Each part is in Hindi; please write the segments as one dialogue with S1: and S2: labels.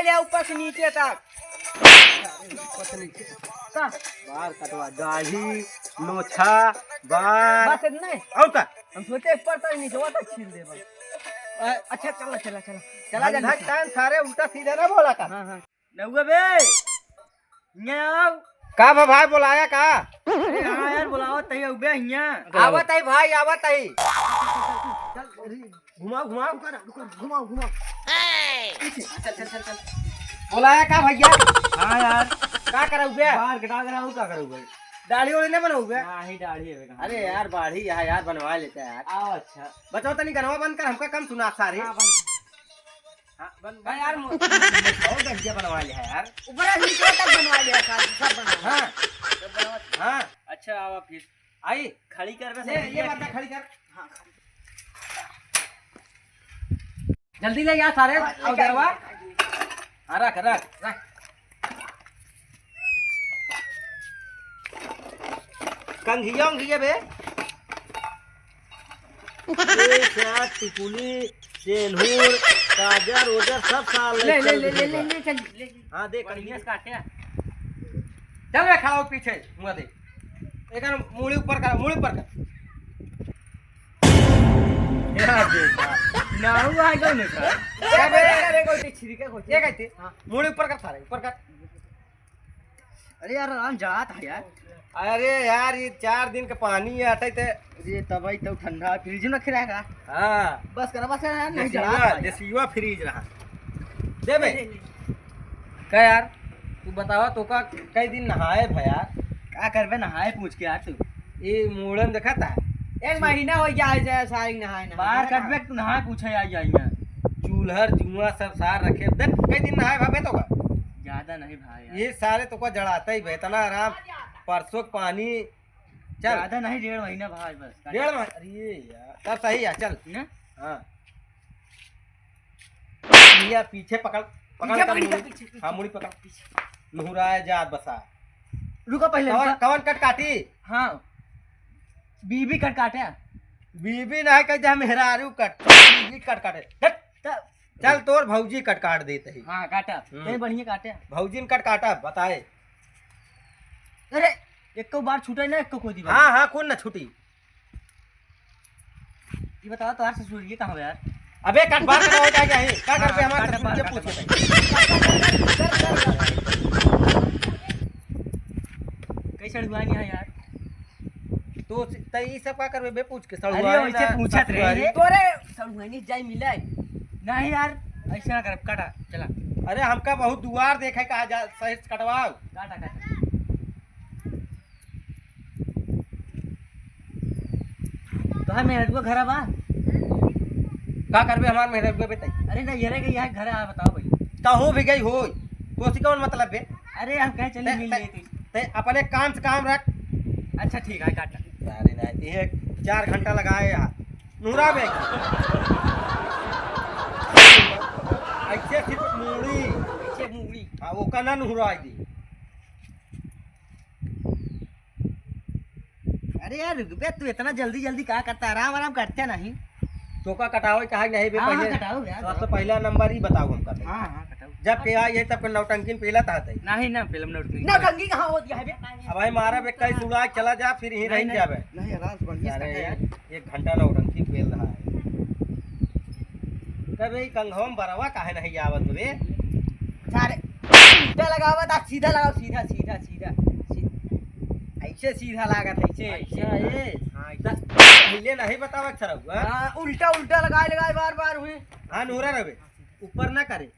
S1: ले ऊपर से नीचे तक।
S2: बाल कटवा, दाढ़ी, नोछा, बाल
S1: बस नहीं
S2: और का
S1: हम सोचे ऊपर तक नीचे वो तक छील दे बस। अच्छा चला चला चला चला जा
S2: टाइम सारे उल्टा सीधा ना बोला का।
S1: हाँ हाँ
S2: नहुआ बे न्याव का भाई बुलाया का?
S1: अरे हाँ यार बुलाओ तही उबे हियां
S2: आवत है भाई, आवत है। घुमाओ घुमाओ
S1: घुमाओ घुमाओ चल चल चल चल
S2: बुलाया का भैया?
S1: हाँ यार
S2: का कराऊ बे?
S1: बाहर कटा कर आऊं का करूं भाई?
S2: दाढ़ी वाली नहीं बनाऊ बे?
S1: हाँ ही दाढ़ी है बेटा।
S2: अरे यार बाढ़ी यहाँ यार बनवा लेते हैं यार।
S1: आओ अच्छा
S2: बताओ तनी गनवा बंद कर, हमका कम सुना सारे।
S1: हाँ बंद
S2: हाँ, बंद
S1: भाई यार
S2: बहुत बढ़िया बनवा लिया है यार।
S1: ऊपर से नीचे तक बनवा लिया सब बना।
S2: हाँ
S1: सब बनवा।
S2: हाँ
S1: अच्छा आओ फिर
S2: आई
S1: खड़ी कर
S2: ये बंदा खड़ी कर।
S1: हाँ
S2: जल्दी ले यार सारे आओ दरवा। हाँ रख रख रख। कंघिया उंघिया बे टिकुली सेनूर काजर ओजर सब साल
S1: ले ले ले ले ले ले चल ले
S2: हाँ देख
S1: बढ़िया से काटे
S2: चल रे खड़ा हो पीछे मुँह दे एक मूड़ी ऊपर कर, मूड़ी ऊपर कर। यार देखा
S1: नाऊ आ गयो ने सर
S2: क्या बे?
S1: अरे कोई छिड़के को
S2: ये कहते
S1: हाँ।
S2: मूड़ी ऊपर कर सारे ऊपर कर।
S1: अरे यार आराम जात है यार।
S2: अरे यार ये 4 दिन का पानी है हटे थे।
S1: ये तबाई तो ठंडा फ्रिज में रखेगा।
S2: हाँ
S1: बस करा बस यार नहीं
S2: देसीवा
S1: जला
S2: देसीवा फ्रीज रहा दे बे। क्या यार तू बतावा तो का कई दिन नहाए भैया?
S1: क्या करबे नहाए पूछ के यार तू।
S2: ये मूड़न देखा था?
S1: एक महीना हो गया है सारी नहाए बाहर कटबे तू नहाए पूछे आई आई है
S2: चूल्हर जुआ सब सार रखे देख कई दिन नहाए भाभे तो का
S1: ज्यादा नहीं भाई यार।
S2: ये सारे तो का जड़ाता ही बेतना आराम। परसों पानी चल
S1: ज्यादा नहीं 1.5 महीना भाई बस
S2: 1.5 महीना। अरे यार तब सही है चल
S1: ना
S2: हाँ लिया पीछे पकड़
S1: पीछे
S2: कर
S1: पकड़,
S2: मुड़ी।
S1: पीछे।
S2: हाँ मुड़ी पकड़ नुहराए जात बसा।
S1: रुको पहले
S2: कवन कवन कट काटी?
S1: हाँ बीबी कट काटे
S2: बीबी ना कह जा मेहरारू कट बीबी कट काटे हट।
S1: तब
S2: चल तोर भौजी कट काट देते ही।
S1: हाँ काटा नहीं बढ़िया काटे।
S2: भौजी ने कट काटा बताए।
S1: अरे एक को बार छूटा ना एक को खोदी बार।
S2: हाँ हाँ कौन ना छुटी।
S1: ये बताओ तो यार ससुर ये कहाँ है यार?
S2: अबे कट बार कटा हो जाएगा ही क्या करते
S1: हाँ,
S2: हमारे
S1: काटा बार,
S2: से
S1: काटा
S2: पूछे
S1: कैसे अड़ुआनी है यार?
S2: तो तई सब का करबे बे पूछ के
S1: अरे
S2: सड़ुआ
S1: वैसे पूछत रहे तोरे सड़ुआनी जाई मिले नहीं यार ऐसे ना कर काटा चला
S2: अरे हमका बहुत दुआर देखे कहा जा सही से कटवाओ।
S1: काटा काटा तो है मेरे को घर बा
S2: का करबे हमार मेहर बे बताई।
S1: अरे ना ये रे के यहाँ घर आ बताओ भाई
S2: ता हो भी गई होई तो सी कौन मतलब बे?
S1: अरे हम कहे चले मिल लेते
S2: ते अपने काम से काम रख।
S1: अच्छा ठीक है काटा
S2: अरे नहीं ये 4 घंटा लगाए यार नूरा बे ऐसे सिर्फ मूड़ी
S1: पीछे मूली
S2: हाँ वो का ना नूरा दी।
S1: अरे यार रुक बे तू इतना जल्दी जल्दी क्या करता है? आराम आराम करते नहीं।
S2: तो का कटाओ कहा नहीं बे
S1: हाँ,
S2: पहले
S1: कटाओ यार,
S2: सबसे पहला नंबर ही बताओ हमका तो।
S1: हाँ हाँ कटाओ
S2: जब के आई है तब के नौटंकी पहला था तई।
S1: नहीं ना फिल्म ना कंगी कहाँ होती है बे?
S2: अब भाई मारा बे कई सुड़ा चला जा फिर ही रह जाबे।
S1: नहीं आराम से बढ़िया से
S2: अरे
S1: काटा यार।
S2: 1 घंटा नौटंकी पेल रहा है कबे कंघोम बरवा काहे नहीं आवत बे?
S1: सारे उल्टा लगावा ता सीधा लगाओ सीधा सीधा सीधा ऐसे सीधा लागत ऐसे
S2: अच्छा ये
S1: हाँ
S2: पहले नहीं बतावा छरऊ।
S1: हाँ उल्टा उल्टा लगाए लगाए बार बार हुए।
S2: हाँ नूरा रवे ऊपर ना करे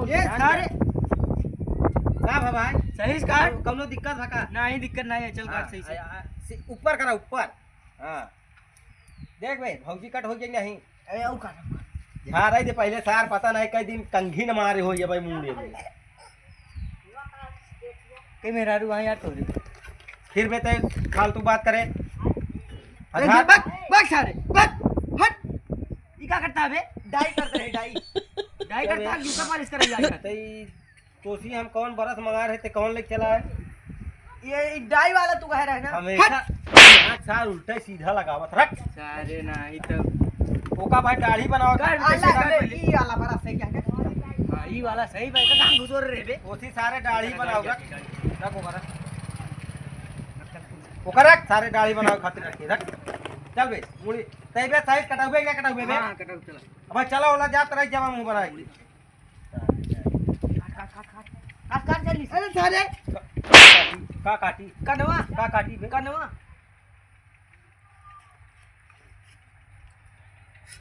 S2: ये सारे का भाई
S1: सही से काट
S2: कौनो दिक्कत भका
S1: नहीं दिक्कत नहीं है चल काट सही से
S2: ऊपर करा ऊपर। हाँ देख भाई भौजी कट हो गई नहीं
S1: अरे और काट
S2: झाड़ दे पहले सार पता नहीं कई दिन कंघी न मारे हो भाई मुंडे में
S1: कई मेरा रू यार तोरे
S2: फिर बे ते फालतू बात करे।
S1: अरे बक बक सारे बक हट ये क्या करता है बे? डाई करता है डाई डाई करता है दूसरा मालिश कर जाएगा।
S2: तई तोसी हम कौन बरस मंगा रहे थे कौन लेके चला है?
S1: ये डाई वाला तू कह रहा है ना?
S2: हमेशा 5 साल उल्टा सीधा लगावत रख।
S1: सारे नहीं तो
S2: ओका भाई दाढ़ी बनाओ
S1: ई वाला बड़ा सही क्या हां ई वाला सही भाई का काम घुसोर रे बे
S2: ओसी सारे दाढ़ी बनाओ रख ओका रख सारे दाढ़ी बनाओ खातिर रख रख चल बे मुड़ी तई बे साइज कटावे क्या कटावे बे
S1: हां कटाऊ चला
S2: अब चलो ओला जात रह जावा मुंह बनाई
S1: काट चली अरे सारे
S2: का काटी बे
S1: कनवा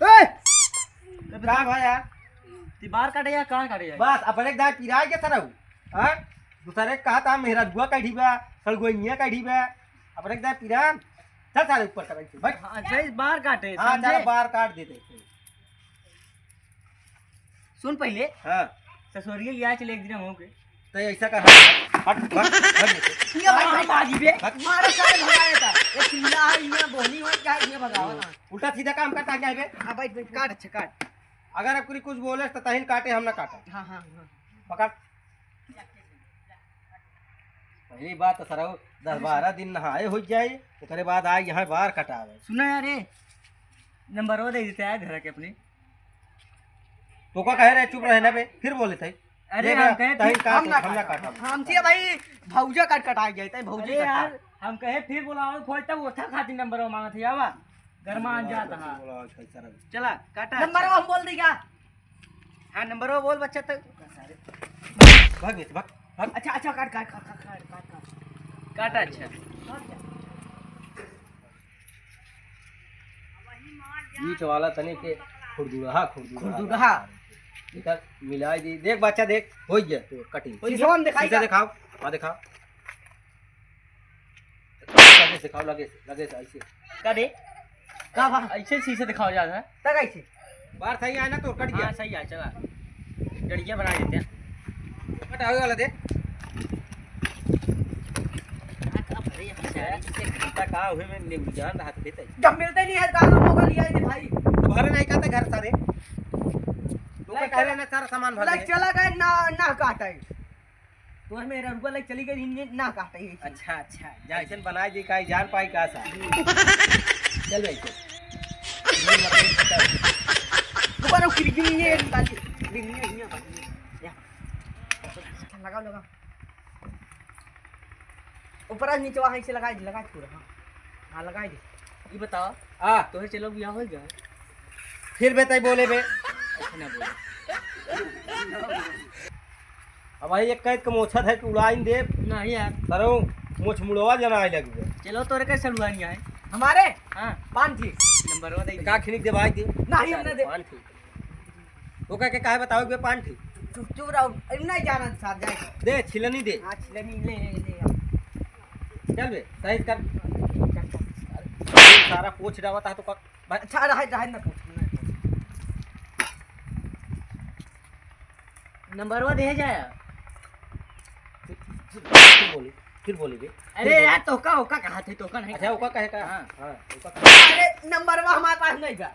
S1: ए
S2: का भाया
S1: ती बाहर काटे या कहां काटे जाए
S2: बस अपन एक दाय पिराय के सरऊ हां दूसरे कहा था मेरा गुआ काढ़ी बा सलगोइया काढ़ी बा अपन एक दाय पिरा चल सारे ऊपर कर भाई
S1: हां सही बाहर काटे
S2: हां चल बाहर काट देते
S1: सुन पहले
S2: हां
S1: ससुरिया लिया चले एक दिन हो के
S2: तो ऐसा कर हट
S1: ये भाई बाजी बे मारे सारे भगाया था ये चिल्ला है ये बोली हो क्या ये भगावा ना
S2: उल्टा सीधा काम करता क्या बे
S1: हां भाई काट अच्छा काट
S2: अगर अब कोई कुछ बोले तो तहिल काटे हम ना काटा
S1: हां हां
S2: पकड़ पहली बात तो सरऊ 10-12 दिन नहाए हो जाए ओकरे बाद आए यहाँ बाहर कटावे
S1: सुना यार ये नंबर वो दे देते हैं घर के अपने
S2: तो का कह रहे चुप रहना बे फिर बोले थे
S1: अरे हम कहे
S2: हम ना काटा
S1: हमसे भाई भौजा काट गया था भौजे
S3: यार हम कहे फिर बुलाओ खोज तब ओथा खातिर नंबर मांगा था यावा घर में आ जाता हां
S1: चला काटा नंबर हम बोल देगा हां नंबर वो बोल बच्चा तक
S2: भाग
S1: अच्छा अच्छा काट काटा अच्छा
S2: बीच वाला तने के खुरदुड़ा इधर मिलाई दी देख बच्चा देख हो गया तो कटिंग
S1: पोजीशन दिखाई
S2: दिखाओ हां दिखाओ लगे दिखाओ लगे ऐसे
S1: का दे का बा
S3: ऐसे शीशे दिखाओ जाता है
S1: तक ऐसे
S2: बाहर सही आया ना तो कट गया
S3: हां सही है चला गड़िया बना देते हैं
S2: कट आगे वाला दे का हुए में नहीं जान रहा देते
S1: जब मिलते नहीं है काम होगा लिया है भाई
S2: घर नहीं कहते घर सारे तू का कह रहे ना सारा सामान भर
S1: लाइक चला गए ना काटा है तो मेरा रुपया लाइक चली गई ना काटा है
S2: अच्छा जैसन बनाई दी काई जान पाई का सा चल भाई
S1: दुकान खिड़की ये निकाल लगा ऊपर नीचे वहां से लगा पूरा हां लगा दे ये बताओ
S2: हां
S1: तो चलो बियाह हो गया
S2: फिर बेताई बोले बे
S1: ऐसे ना बोले
S2: अब भाई एक कैद का मोछत है कि उड़ाइन दे
S1: नहीं यार
S2: सरो मोछ मुड़वा जना आए लग गए
S1: चलो तोरे कैसे लुआनी है हमारे
S3: हां
S1: पान थी नंबर वो दे
S2: का खिनिक दे भाई दे
S1: नहीं हमने दे
S2: पान थी तो का के काहे बताओ बे पान थी
S1: चुप रहो नहीं जाना साथ जाए
S2: दे छिलनी दे
S1: हां छिलनी ले
S2: चल बे सही कर सारा पोछ डावता है तो का
S1: अच्छा रहा ना पूछ नंबर वो दे जाए
S2: फिर बोली बे
S1: अरे यार तोका ओका कहा थे तोका नहीं
S2: अच्छा ओका कहे का
S1: हां
S2: हां ओका कहे
S1: अरे नंबर वो हमारे पास नहीं था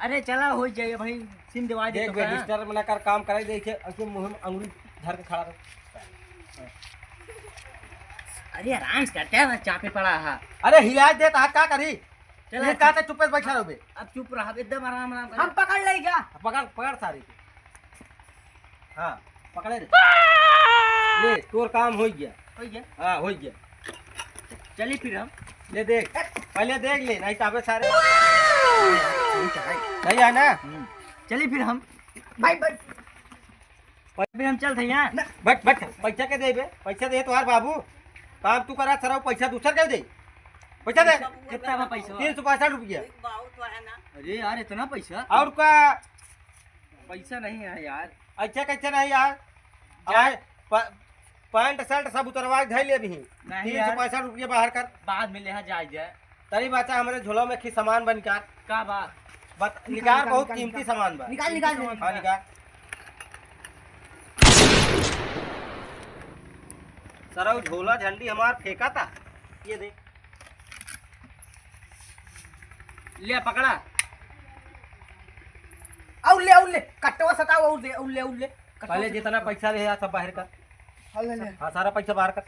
S3: अरे चला हो जाए भाई सिम दिवा दे
S2: देख बे रजिस्टर में कर काम कराई दे के ऐसे मुंह में अंगुली धर के खड़ा रह
S3: अरे आराम से करते हैं चापे पड़ा है
S2: अरे हिला दे हाथ का करी
S3: चल
S2: ये का चुप पे बैठा रहो बे
S3: अब चुप रहा एकदम आराम आराम
S1: हम पकड़ लेगा
S2: पकड़ सारी हाँ पकड़े रे ले तोर काम हो गया हाँ हो गया
S3: चलिए फिर हम
S2: ले देख पहले देख ले नहीं तो अबे सारे सही है ना
S3: चलिए फिर हम
S1: भाई
S3: फिर हम चलते हैं यहाँ
S2: बट पैसा के दे बे पैसा दे तुम्हार बाबू काम तू करा सर पैसा दूसर के दे पैसा दे
S3: कितना बा पैसा
S2: 365
S3: अरे यार इतना पैसा
S2: और का
S3: पैसा नहीं है यार
S2: अच्छा कैसे नहीं यार आए पैंट शर्ट सब उतरवा धै ले भी
S3: नहीं यार।
S2: 365 बाहर कर
S3: बाद में ले जाए
S2: तरी बच्चा हमारे झोलों में खी सामान बनकर
S3: का बात
S2: निकाल बहुत कीमती सामान बा
S1: निकाल
S2: हाँ निकाल सर झोला झंडी हमार फेंका था ये देख
S3: ले पकड़ा
S1: औले कटवा सटाओ औले
S2: पहले जितना पैसा रहे सब बाहर कर हाँ सारा पैसा बाहर कर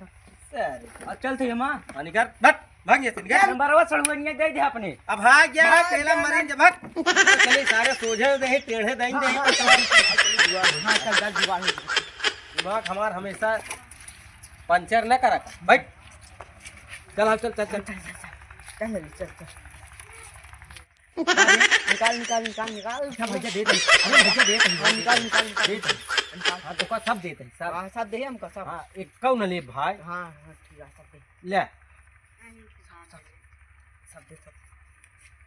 S3: अब चलते हैं माँ
S2: हाँ निकाल बट भाग यहाँ से निकल।
S3: नंबरवा सड़ुआ दे दे अपने।
S2: अब भाग गया है पहला मरीन जब भाग चले सारे सोझे दे टेढ़े दई दे
S3: हाँ चल चल जुगाड़ हो गया।
S2: दिमाग हमार हमेशा पंचर न करा बैठ चल अब चल चल चल
S3: चल चल चल निकाल निकाल निकाल निकाल।
S2: अच्छा भैया दे दे अरे भैया दे दे
S3: निकाल निकाल निकाल
S2: दे दे हां तो का सब दे दे सब
S3: हाँ सब दे हमको सब।
S2: हां एक कौ न ले भाई
S3: हाँ हाँ ठीक है सब दे
S2: ले
S3: सब दे सब।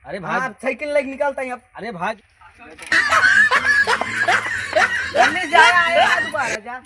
S2: अरे
S3: हाँ
S2: भाग
S3: साइकिल लेके निकलता है अब।
S2: अरे भाग
S3: जल्दी जा आएगा दोबारा जा।